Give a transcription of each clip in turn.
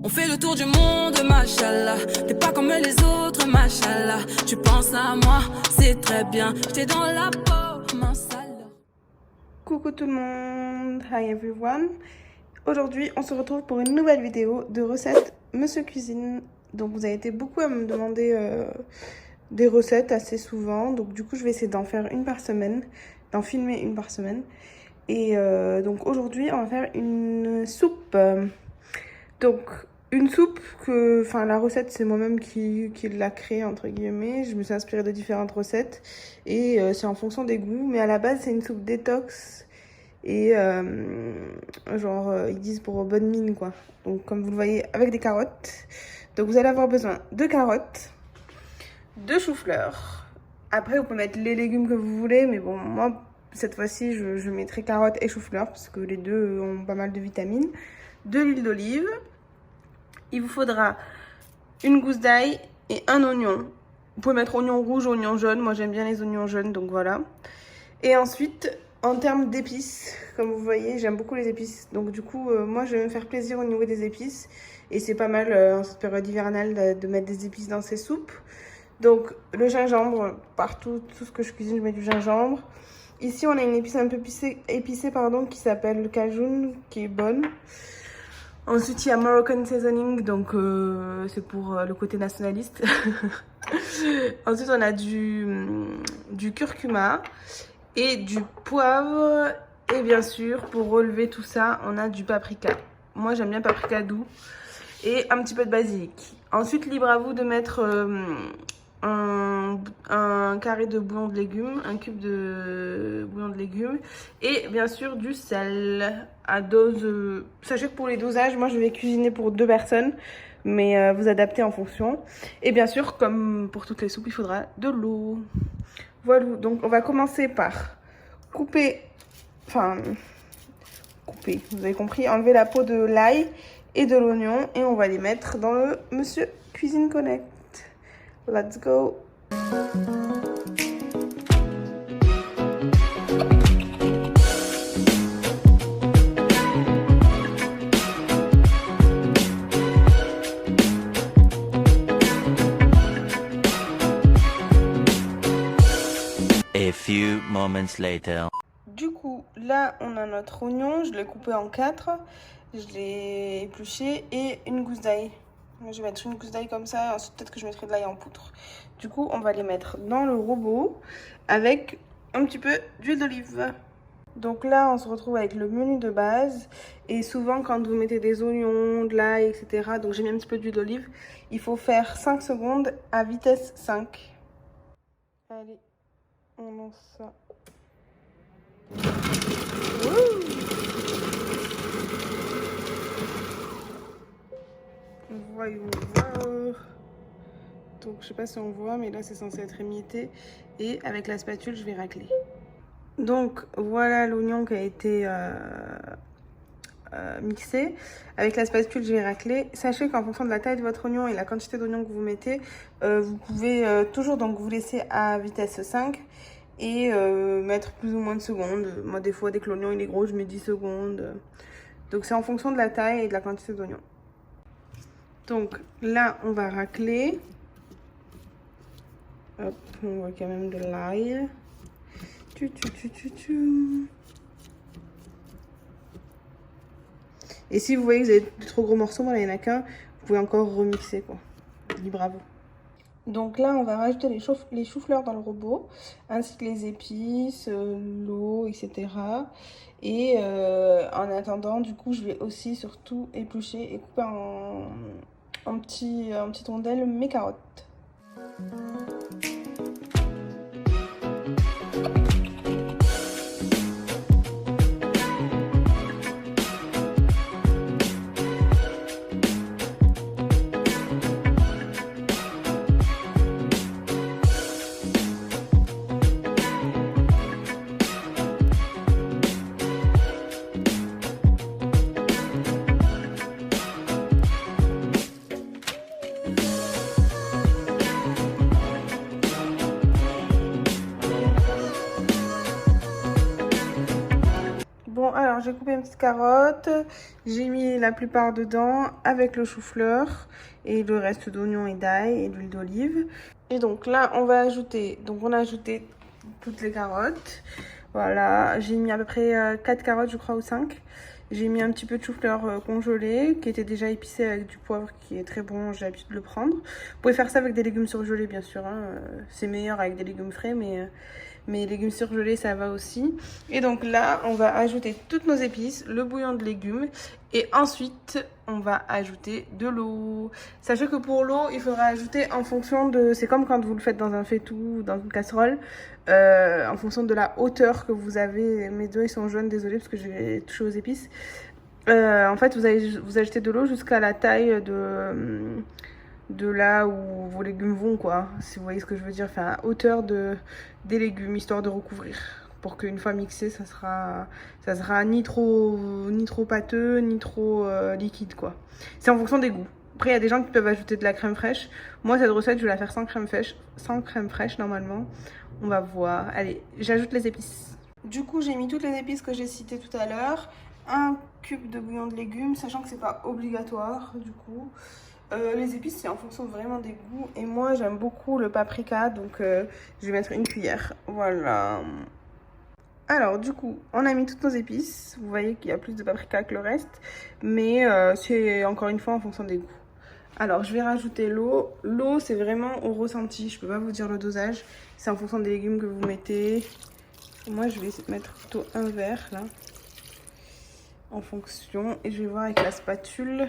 On fait le tour du monde, machallah. T'es pas comme les autres, machallah. Tu penses à moi, c'est très bien. J'étais dans la peau, mince alors. Coucou tout le monde, hi everyone. Aujourd'hui, on se retrouve pour une nouvelle vidéo de recettes Monsieur Cuisine. Donc vous avez été beaucoup à me demander des recettes assez souvent. Donc du coup, je vais essayer d'en faire une par semaine, d'en filmer une par semaine. Et donc aujourd'hui, on va faire une soupe. Donc une soupe que, enfin la recette c'est moi-même qui l'a créée entre guillemets. Je me suis inspirée de différentes recettes et c'est en fonction des goûts. Mais à la base c'est une soupe détox et ils disent pour bonne mine quoi. Donc comme vous le voyez avec des carottes. Donc vous allez avoir besoin de carottes, de chou-fleur. Après vous pouvez mettre les légumes que vous voulez, mais bon moi cette fois-ci je mettrai carottes et chou-fleur parce que les deux ont pas mal de vitamines. De l'huile d'olive. Il vous faudra une gousse d'ail et un oignon. Vous pouvez mettre oignon rouge, oignon jaune. Moi, j'aime bien les oignons jaunes, donc voilà. Et ensuite, en termes d'épices, comme vous voyez, j'aime beaucoup les épices. Donc du coup, moi, je vais me faire plaisir au niveau des épices. Et c'est pas mal en cette période hivernale de mettre des épices dans ces soupes. Donc le gingembre, partout, tout ce que je cuisine, je mets du gingembre. Ici, on a une épice un peu épicée qui s'appelle le cajun, qui est bonne. Ensuite, il y a Moroccan Seasoning, donc c'est pour le côté nationaliste. Ensuite, on a du curcuma et du poivre. Et bien sûr, pour relever tout ça, on a du paprika. Moi, j'aime bien paprika doux. Et un petit peu de basilic. Ensuite, libre à vous de mettre un carré de bouillon de légumes, un cube de bouillon de légumes et bien sûr du sel à dose. Sachez que pour les dosages, moi je vais cuisiner pour 2 personnes, mais vous adaptez en fonction. Et bien sûr, comme pour toutes les soupes, il faudra de l'eau. Voilà, donc on va commencer par couper, vous avez compris, enlever la peau de l'ail et de l'oignon et on va les mettre dans le Monsieur Cuisine Connect. Let's go. A few moments later. Du coup, là, on a notre oignon. Je l'ai coupé en 4. Je l'ai épluché et une gousse d'ail. Je vais mettre une gousse d'ail comme ça. Ensuite, peut-être que je mettrai de l'ail en poudre. Du coup, on va les mettre dans le robot avec un petit peu d'huile d'olive. Donc là, on se retrouve avec le menu de base. Et souvent, quand vous mettez des oignons, de l'ail, etc., donc j'ai mis un petit peu d'huile d'olive, il faut faire 5 secondes à vitesse 5. Allez, on lance ça. Voyons voir. Donc je sais pas si on voit, mais là c'est censé être émietté. Et avec la spatule, je vais racler. Donc voilà l'oignon qui a été mixé. Avec la spatule, je vais racler. Sachez qu'en fonction de la taille de votre oignon et la quantité d'oignon que vous mettez, vous pouvez toujours donc vous laisser à vitesse 5 et mettre plus ou moins de secondes. Moi des fois, dès que l'oignon il est gros, je mets 10 secondes. Donc c'est en fonction de la taille et de la quantité d'oignon. Donc là, on va racler. Hop, on voit quand même de l'ail. Et si vous voyez que vous avez de trop gros morceaux, voilà, il n'y en a qu'un, vous pouvez encore remixer, quoi. Libre à vous. Donc là, on va rajouter les choux-fleurs dans le robot, ainsi que les épices, l'eau, etc. Et en attendant, du coup, je vais aussi surtout éplucher et couper en petits rondelles mes carottes. j'ai coupé une petite carotte, j'ai mis la plupart dedans avec le chou-fleur et le reste d'oignons et d'ail et d'huile d'olive. Et donc là, on va ajouter, donc on a ajouté toutes les carottes. Voilà, j'ai mis à peu près 4 carottes, je crois, ou 5. J'ai mis un petit peu de chou-fleur congelé qui était déjà épicé avec du poivre qui est très bon, j'ai l'habitude de le prendre. Vous pouvez faire ça avec des légumes surgelés, bien sûr, hein. C'est meilleur avec des légumes frais, mais légumes surgelés, ça va aussi. Et donc là, on va ajouter toutes nos épices, le bouillon de légumes. Et ensuite, on va ajouter de l'eau. Sachez que pour l'eau, il faudra ajouter en fonction de... C'est comme quand vous le faites dans un faitout ou dans une casserole. En fonction de la hauteur que vous avez. Mes doigts, ils sont jaunes, désolé, parce que j'ai touché aux épices. En fait, vous ajoutez de l'eau jusqu'à la taille de là où vos légumes vont, quoi. Si vous voyez ce que je veux dire. Enfin, à hauteur des légumes, histoire de recouvrir. Pour qu'une fois mixé, ça sera ni trop pâteux, ni trop liquide, quoi. C'est en fonction des goûts. Après, il y a des gens qui peuvent ajouter de la crème fraîche. Moi, cette recette, je vais la faire sans crème fraîche, normalement. On va voir. Allez, j'ajoute les épices. Du coup, j'ai mis toutes les épices que j'ai citées tout à l'heure. Un cube de bouillon de légumes, sachant que c'est pas obligatoire, du coup. Les épices, c'est en fonction vraiment des goûts. Et moi, j'aime beaucoup le paprika, donc je vais mettre une cuillère. Voilà. Alors, du coup, on a mis toutes nos épices. Vous voyez qu'il y a plus de paprika que le reste. Mais c'est encore une fois en fonction des goûts. Alors, je vais rajouter l'eau. L'eau, c'est vraiment au ressenti. Je peux pas vous dire le dosage. C'est en fonction des légumes que vous mettez. Moi, je vais mettre plutôt un verre, là. En fonction. Et je vais voir avec la spatule.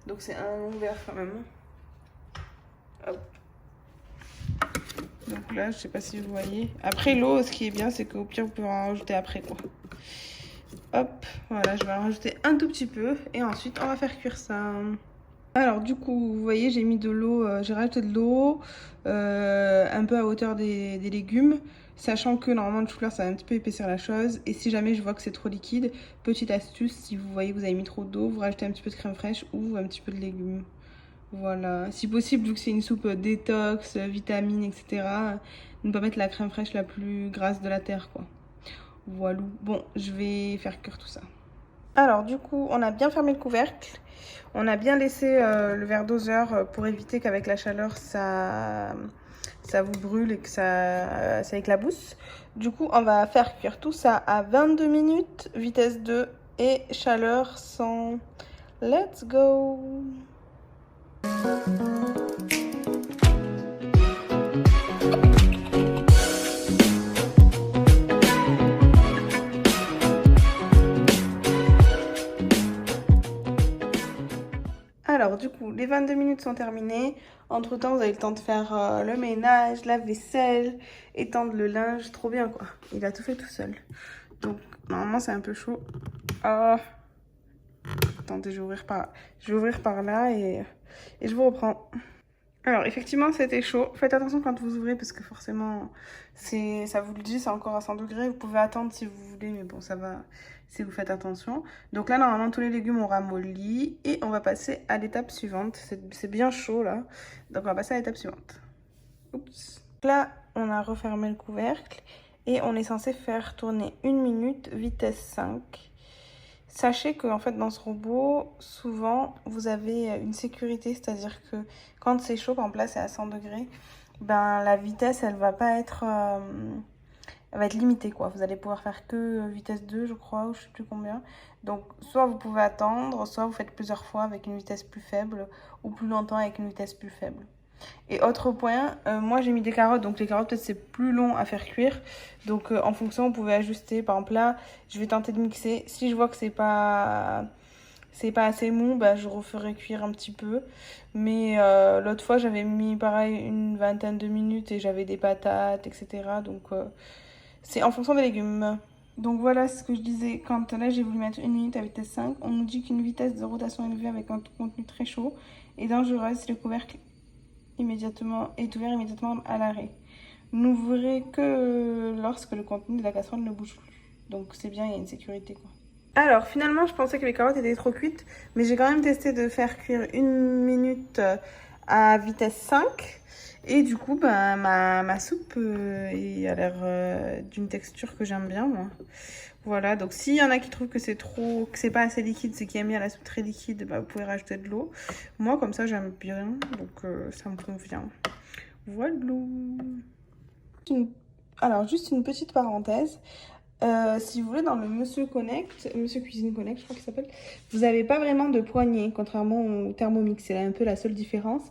Donc, c'est un long verre quand même. Hop. Donc là, je sais pas si vous voyez. Après, l'eau, ce qui est bien, c'est qu'au pire, vous pouvez en rajouter après, quoi. Hop, voilà, je vais en rajouter un tout petit peu. Et ensuite, on va faire cuire ça. Alors, du coup, vous voyez, j'ai mis de l'eau. J'ai rajouté de l'eau un peu à hauteur des légumes. Sachant que normalement, le chou-fleur, ça va un petit peu épaissir la chose. Et si jamais je vois que c'est trop liquide, petite astuce, si vous voyez que vous avez mis trop d'eau, vous rajoutez un petit peu de crème fraîche ou un petit peu de légumes. Voilà, si possible, vu que c'est une soupe détox, vitamines, etc., ne pas mettre la crème fraîche la plus grasse de la terre, quoi. Voilà, bon, je vais faire cuire tout ça. Alors, du coup, on a bien fermé le couvercle. On a bien laissé le verre doseur pour éviter qu'avec la chaleur, ça vous brûle et que ça éclabousse. Du coup, on va faire cuire tout ça à 22 minutes, vitesse 2 et chaleur 100. Let's go! Alors du coup, les 22 minutes sont terminées. Entre temps, vous avez le temps de faire le ménage, la vaisselle, étendre le linge. Trop bien, quoi. Il a tout fait tout seul. Donc normalement, c'est un peu chaud. Ah. Attendez, je vais ouvrir par là et je vous reprends. Alors effectivement, c'était chaud. Faites attention quand vous ouvrez parce que forcément, ça vous le dit, c'est encore à 100 degrés. Vous pouvez attendre si vous voulez, mais bon, ça va si vous faites attention. Donc là, normalement, tous les légumes ont ramolli et on va passer à l'étape suivante. C'est bien chaud là. Donc on va passer à l'étape suivante. Oups. Là, on a refermé le couvercle et on est censé faire tourner 1 minute, vitesse 5. Sachez que en fait dans ce robot, souvent vous avez une sécurité, c'est-à-dire que quand c'est chaud, par exemple là c'est à 100 degrés, ben la vitesse elle va pas être, elle va être limitée, quoi. Vous allez pouvoir faire que vitesse 2 je crois, ou je sais plus combien. Donc soit vous pouvez attendre, soit vous faites plusieurs fois avec une vitesse plus faible, ou plus longtemps avec une vitesse plus faible. Et autre point, moi j'ai mis des carottes, donc les carottes peut-être c'est plus long à faire cuire. Donc en fonction, vous pouvez ajuster. Par exemple là, je vais tenter de mixer. Si je vois que c'est pas assez mou, bah, je referai cuire un petit peu. Mais l'autre fois j'avais mis pareil une vingtaine de minutes et j'avais des patates, etc. Donc c'est en fonction des légumes. Donc voilà ce que je disais, quand là j'ai voulu mettre 1 minute à vitesse 5, on nous dit qu'une vitesse de rotation élevée avec un contenu très chaud est dangereuse si le couvercle est ouvert immédiatement à l'arrêt. N'ouvrez que lorsque le contenu de la casserole ne bouge plus. Donc c'est bien, il y a une sécurité, quoi. Alors finalement je pensais que les carottes étaient trop cuites, mais j'ai quand même testé de faire cuire 1 minute à vitesse 5. Et du coup ma soupe a l'air d'une texture que j'aime bien, moi. Voilà, donc s'il y en a qui trouvent que c'est trop, que c'est pas assez liquide, c'est qui aiment bien la soupe très liquide, bah, vous pouvez rajouter de l'eau. Moi, comme ça, j'aime bien, donc ça me convient. Voilà. Alors, juste une petite parenthèse. Si vous voulez, dans le Monsieur Cuisine Connect, je crois qu'il s'appelle, vous n'avez pas vraiment de poignée, contrairement au Thermomix. C'est un peu la seule différence.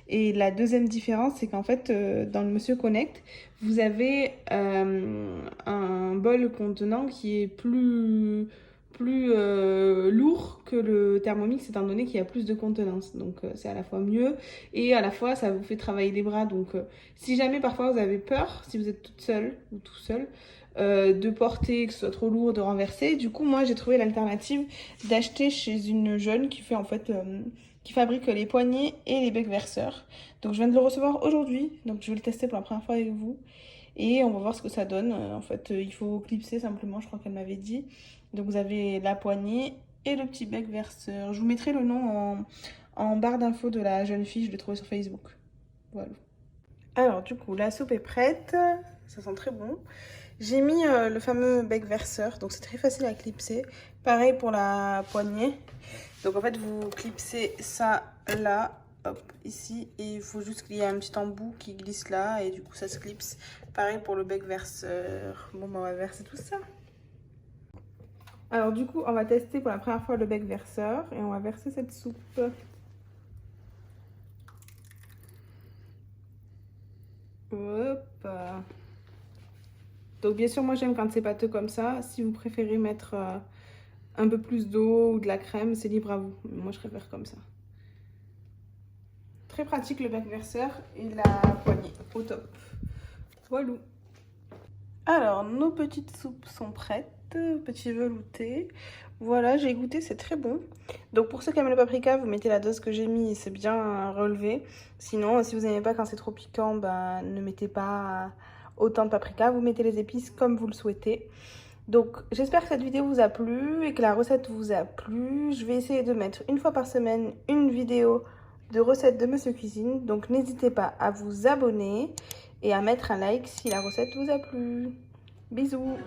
Et la deuxième différence, c'est qu'en fait, dans le Monsieur Connect, vous avez un bol contenant qui est plus lourd que le Thermomix, étant donné qu'il y a plus de contenance. Donc, c'est à la fois mieux et à la fois, ça vous fait travailler les bras. Donc, si jamais parfois vous avez peur, si vous êtes toute seule ou tout seul, de porter, que ce soit trop lourd, de renverser. Du coup, moi, j'ai trouvé l'alternative d'acheter chez une jeune qui fait en fait, qui fabrique les poignées et les becs verseurs. Donc, je viens de le recevoir aujourd'hui. Donc, je vais le tester pour la première fois avec vous. Et on va voir ce que ça donne. En fait, il faut clipser simplement, je crois qu'elle m'avait dit. Donc, vous avez la poignée et le petit bec verseur. Je vous mettrai le nom en barre d'infos de la jeune fille. Je l'ai trouvé sur Facebook. Voilà. Alors, du coup, la soupe est prête. Ça sent très bon. J'ai mis le fameux bec verseur, donc c'est très facile à clipser. Pareil pour la poignée. Donc en fait, vous clipsez ça là, hop, ici. Et il faut juste qu'il y ait un petit embout qui glisse là, et du coup ça se clipse. Pareil pour le bec verseur. Bon, bah, on va verser tout ça. Alors du coup, on va tester pour la première fois le bec verseur, et on va verser cette soupe. Hop. Donc bien sûr, moi j'aime quand c'est pâteux comme ça. Si vous préférez mettre un peu plus d'eau ou de la crème, c'est libre à vous. Moi je préfère comme ça. Très pratique le bec verseur et la poignée, au top. Voilà. Alors, nos petites soupes sont prêtes. Petit velouté. Voilà, j'ai goûté, c'est très bon. Donc pour ceux qui aiment le paprika, vous mettez la dose que j'ai mis et c'est bien relevé. Sinon, si vous n'aimez pas quand c'est trop piquant, bah, ne mettez pas autant de paprika. Vous mettez les épices comme vous le souhaitez. Donc j'espère que cette vidéo vous a plu et que la recette vous a plu. Je vais essayer de mettre une fois par semaine une vidéo de recette de Monsieur Cuisine. Donc n'hésitez pas à vous abonner et à mettre un like si la recette vous a plu. Bisous.